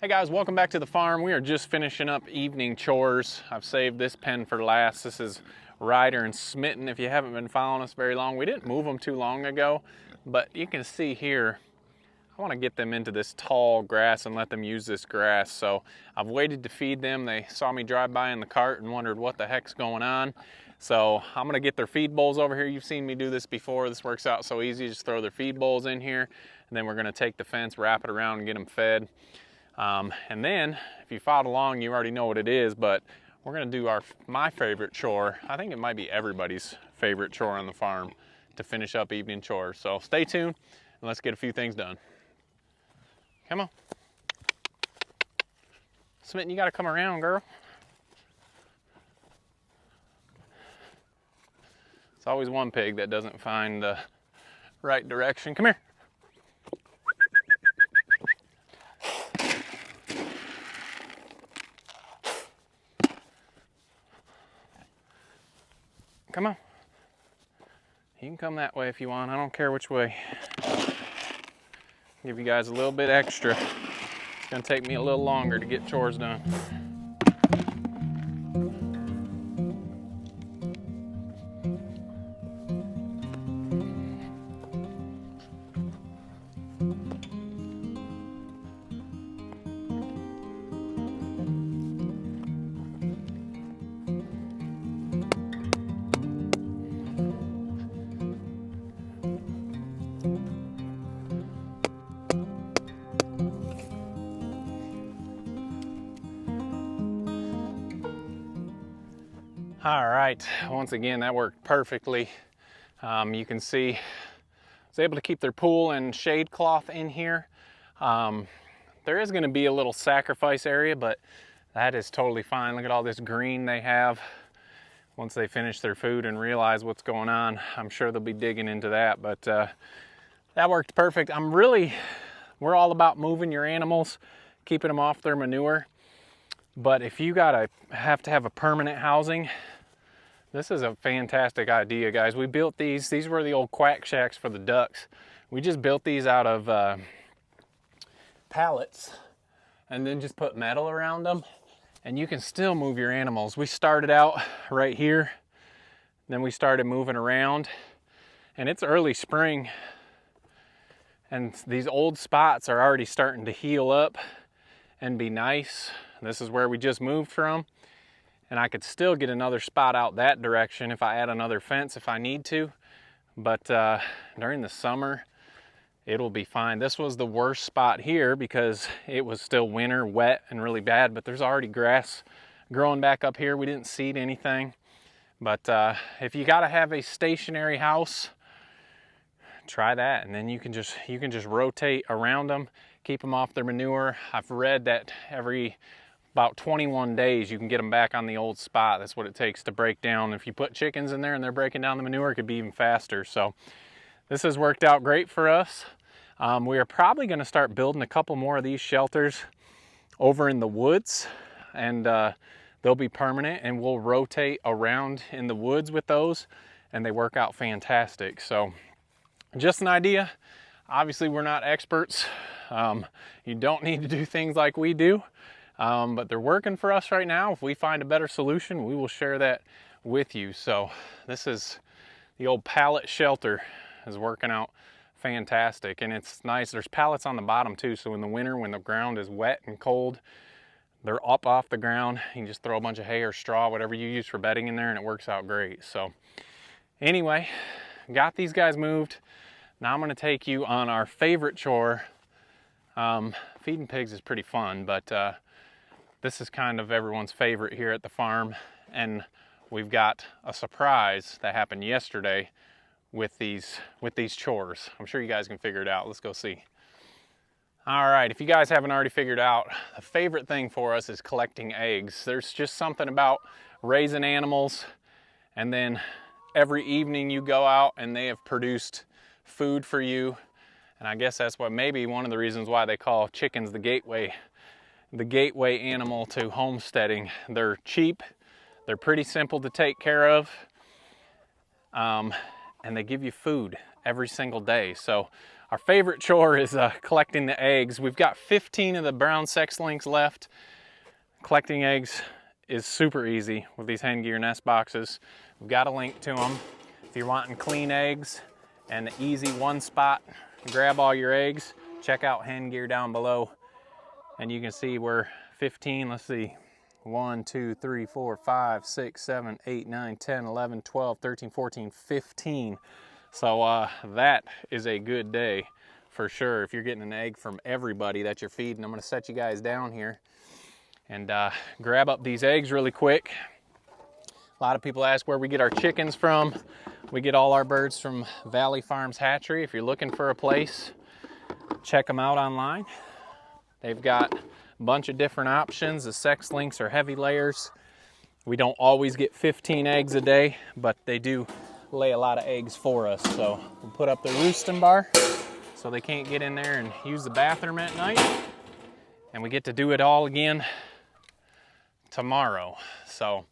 Hey guys, welcome back to the farm. We are just finishing up evening chores. I've saved this pen for last. This is Ryder and Smitten. If you haven't been following us very long, we didn't move them too long ago, but you can see here, I want to get them into this tall grass and let them use this grass. So I've waited to feed them. They saw me drive by in the cart and wondered what the heck's going on. So I'm gonna get their feed bowls over here. You've seen me do this before. This works out so easy. Just throw their feed bowls in here, and then we're gonna take the fence, wrap it around, and get them fed. And then, if you followed along, you already know what it is, but we're gonna do my favorite chore. I think it might be everybody's favorite chore on the farm to finish up evening chores. So stay tuned, and let's get a few things done. Come on. Smitten, you gotta come around, girl. It's always one pig that doesn't find the right direction. Come here. Come on. You can come that way if you want. I don't care which way. Give you guys a little bit extra. It's gonna take me a little longer to get chores done. All right, once again, that worked perfectly. You can see I was able to keep their pool and shade cloth in here. There is gonna be a little sacrifice area, but that is totally fine. Look at all this green they have. Once they finish their food and realize what's going on, I'm sure they'll be digging into that, but that worked perfect. We're all about moving your animals, keeping them off their manure. But if you have to have a permanent housing, this is a fantastic idea, guys. We built these were the old quack shacks for the ducks. We just built these out of pallets and then just put metal around them, and you can still move your animals. We started out right here, then we started moving around, and it's early spring, and these old spots are already starting to heal up and be nice. This is where we just moved from, and I could still get another spot out that direction if I add another fence if I need to, but during the summer it'll be fine. This was the worst spot here because it was still winter, wet and really bad, but there's already grass growing back up here. We didn't seed anything, but if you gotta have a stationary house, try that, and then you can just rotate around them, keep them off their manure. I've read that every about 21 days you can get them back on the old spot. That's what it takes to break down. If you put chickens in there and they're breaking down the manure, it could be even faster. So this has worked out great for us. We are probably going to start building a couple more of these shelters over in the woods, and they'll be permanent, and we'll rotate around in the woods with those, and they work out fantastic. So just an idea. Obviously we're not experts. You don't need to do things like we do, but they're working for us right now. If we find a better solution, we will share that with you. So this is the old pallet shelter is working out fantastic, and it's nice. There's pallets on the bottom too, so in the winter when the ground is wet and cold, they're up off the ground. You can just throw a bunch of hay or straw, whatever you use for bedding, in there, and it works out great. So anyway, got these guys moved. Now I'm going to take you on our favorite chore. Feeding pigs is pretty fun, but this is kind of everyone's favorite here at the farm, and we've got a surprise that happened yesterday with these chores. I'm sure you guys can figure it out. Let's go see. All right, if you guys haven't already figured out, the favorite thing for us is collecting eggs. There's just something about raising animals, and then every evening you go out and they have produced food for you. And I guess that's what maybe one of the reasons why they call chickens the gateway animal to homesteading. They're cheap, they're pretty simple to take care of, and they give you food every single day. So Our favorite chore is collecting the eggs. We've got 15 of the brown sex links left. Collecting eggs is super easy with these Hen Gear nest boxes. We've got a link to them. If you're wanting clean eggs and the easy one spot, grab all your eggs, check out Hen Gear down below. And you can see we're 15, let's see, 1, 2, 3, 4, 5, 6, 7, 8, 9, 10, 11, 12, 13, 14, 15. So that is a good day for sure. If you're getting an egg from everybody that you're feeding, I'm gonna set you guys down here and grab up these eggs really quick. A lot of people ask where we get our chickens from. We get all our birds from Valley Farms Hatchery. If you're looking for a place, check them out online. They've got a bunch of different options. The sex links are heavy layers. We don't always get 15 eggs a day, but they do lay a lot of eggs for us. So we'll put up the roosting bar so they can't get in there and use the bathroom at night. And we get to do it all again tomorrow. So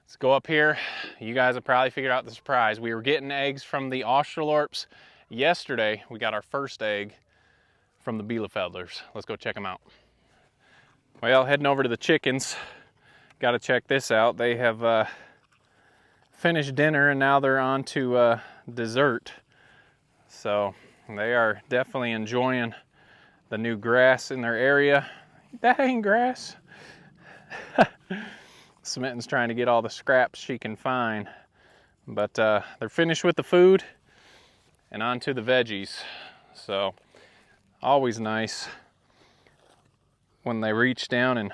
let's go up here. You guys have probably figured out the surprise. We were getting eggs from the Australorps yesterday. We got our first egg from the Bielefelders. Let's go check them out. Well, heading over to the chickens. Got to check this out. They have finished dinner and now they're on to dessert. So they are definitely enjoying the new grass in their area. That ain't grass. Smitten's trying to get all the scraps she can find. But they're finished with the food and on to the veggies. So always nice when they reach down and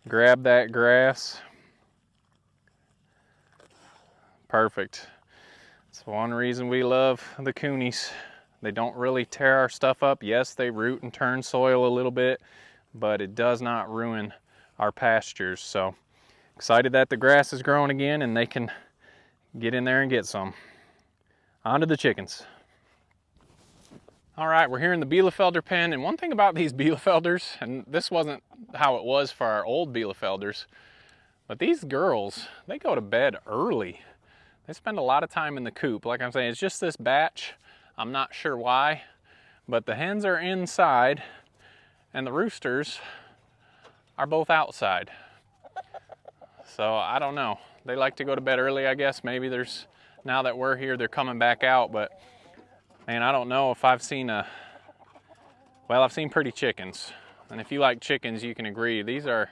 grab that grass. Perfect. It's one reason we love the coonies. They don't really tear our stuff up. Yes, they root and turn soil a little bit, but it does not ruin our pastures. So excited that the grass is growing again and they can get in there and get some. On to the chickens. All right, we're here in the Bielefelder pen, and one thing about these Bielefelders, and this wasn't how it was for our old Bielefelders, but these girls, they go to bed early. They spend a lot of time in the coop. Like I'm saying, it's just this batch. I'm not sure why, but the hens are inside and the roosters are both outside. So I don't know. They like to go to bed early, I guess. Maybe there's, now that we're here, they're coming back out, but man, I don't know if I've seen well, I've seen pretty chickens. And if you like chickens, you can agree. These are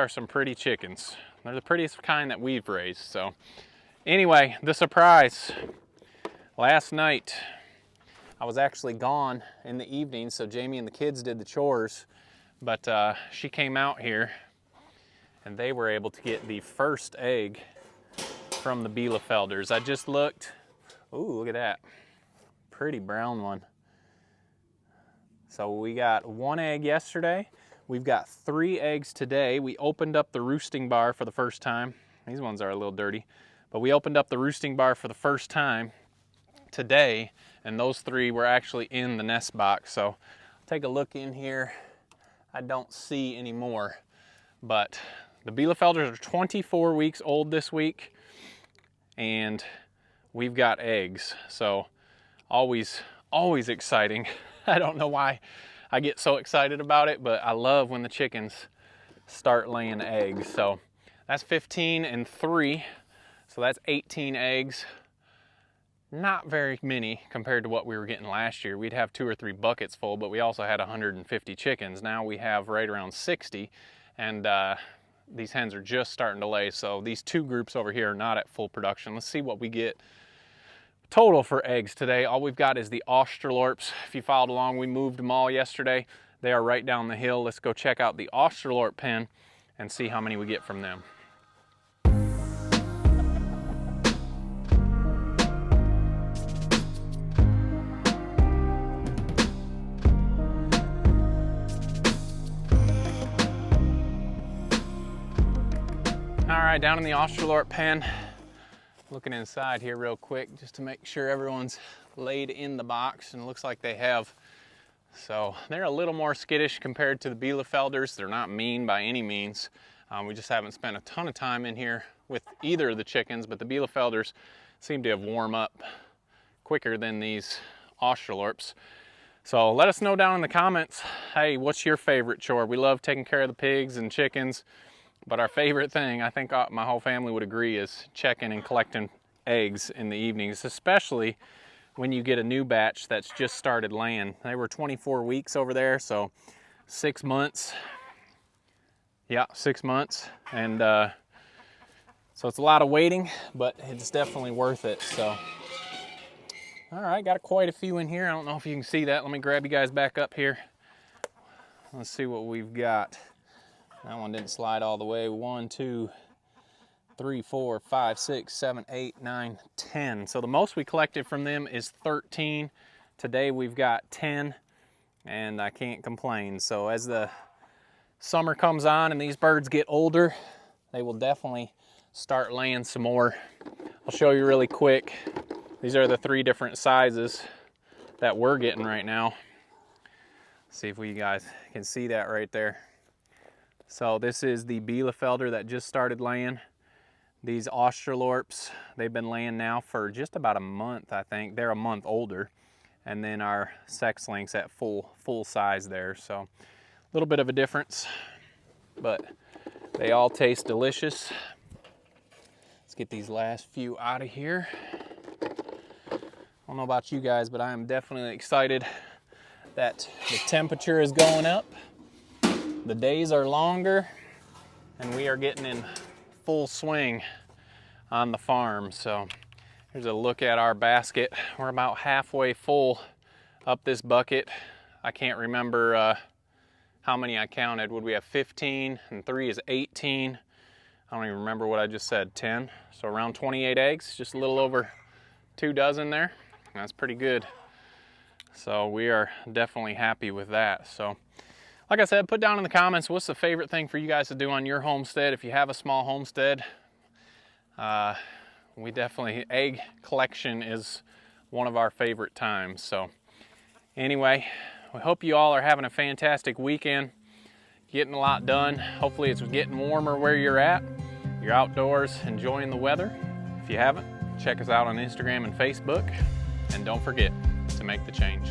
some pretty chickens. They're the prettiest kind that we've raised. So anyway, the surprise. Last night, I was actually gone in the evening, so Jamie and the kids did the chores, but she came out here and they were able to get the first egg from the Bielefelders. I just looked. Ooh, look at that. Pretty brown one. So we got one egg yesterday. We've got 3 eggs today. We opened up the roosting bar for the first time. These ones are a little dirty, but we opened up the roosting bar for the first time today, and those 3 were actually in the nest box. So take a look in here. I don't see any more, but the Bielefelders are 24 weeks old this week, and we've got eggs. So always exciting. I don't know why I get so excited about it, but I love when the chickens start laying eggs. So that's 15 and 3, so that's 18 eggs. Not very many compared to what we were getting last year. We'd have 2 or 3 buckets full, but we also had 150 chickens. Now we have right around 60, and these hens are just starting to lay. So these 2 groups over here are not at full production. Let's see what we get total for eggs today. All we've got is the Australorps. If you followed along, we moved them all yesterday. They are right down the hill. Let's go check out the Australorp pen and see how many we get from them. All right, down in the Australorp pen, looking inside here real quick just to make sure everyone's laid in the box, and it looks like they have. So they're a little more skittish compared to the Bielefelders. They're not mean by any means. We just haven't spent a ton of time in here with either of the chickens, but the Bielefelders seem to have warmed up quicker than these Australorps. So let us know down in the comments, hey, what's your favorite chore? We love taking care of the pigs and chickens, but our favorite thing, I think my whole family would agree, is checking and collecting eggs in the evenings, especially when you get a new batch that's just started laying. They were 24 weeks over there, so 6 months. Yeah, 6 months. And so it's a lot of waiting, but it's definitely worth it. So, all right, got quite a few in here. I don't know if you can see that. Let me grab you guys back up here. Let's see what we've got. That one didn't slide all the way. 1, 2, 3, 4, 5, 6, 7, 8, 9, 10. So the most we collected from them is 13. Today we've got 10, and I can't complain. So as the summer comes on and these birds get older, they will definitely start laying some more. I'll show you really quick. These are the 3 different sizes that we're getting right now. See if you guys can see that right there. So this is the Bielefelder that just started laying. These Australorps, they've been laying now for just about a month, I think. They're a month older. And then our sex links at full size there. So a little bit of a difference, but they all taste delicious. Let's get these last few out of here. I don't know about you guys, but I am definitely excited that the temperature is going up. The days are longer, and we are getting in full swing on the farm. So here's a look at our basket. We're about halfway full up this bucket. I can't remember how many I counted. Would we have 15? And 3 is 18. I don't even remember what I just said, 10. So around 28 eggs, just a little over 2 dozen there. That's pretty good. So we are definitely happy with that. So like I said, put down in the comments, what's the favorite thing for you guys to do on your homestead? If you have a small homestead, we definitely, egg collection is one of our favorite times. So anyway, we hope you all are having a fantastic weekend, getting a lot done. Hopefully it's getting warmer where you're at. You're outdoors enjoying the weather. If you haven't, check us out on Instagram and Facebook. And don't forget to make the change.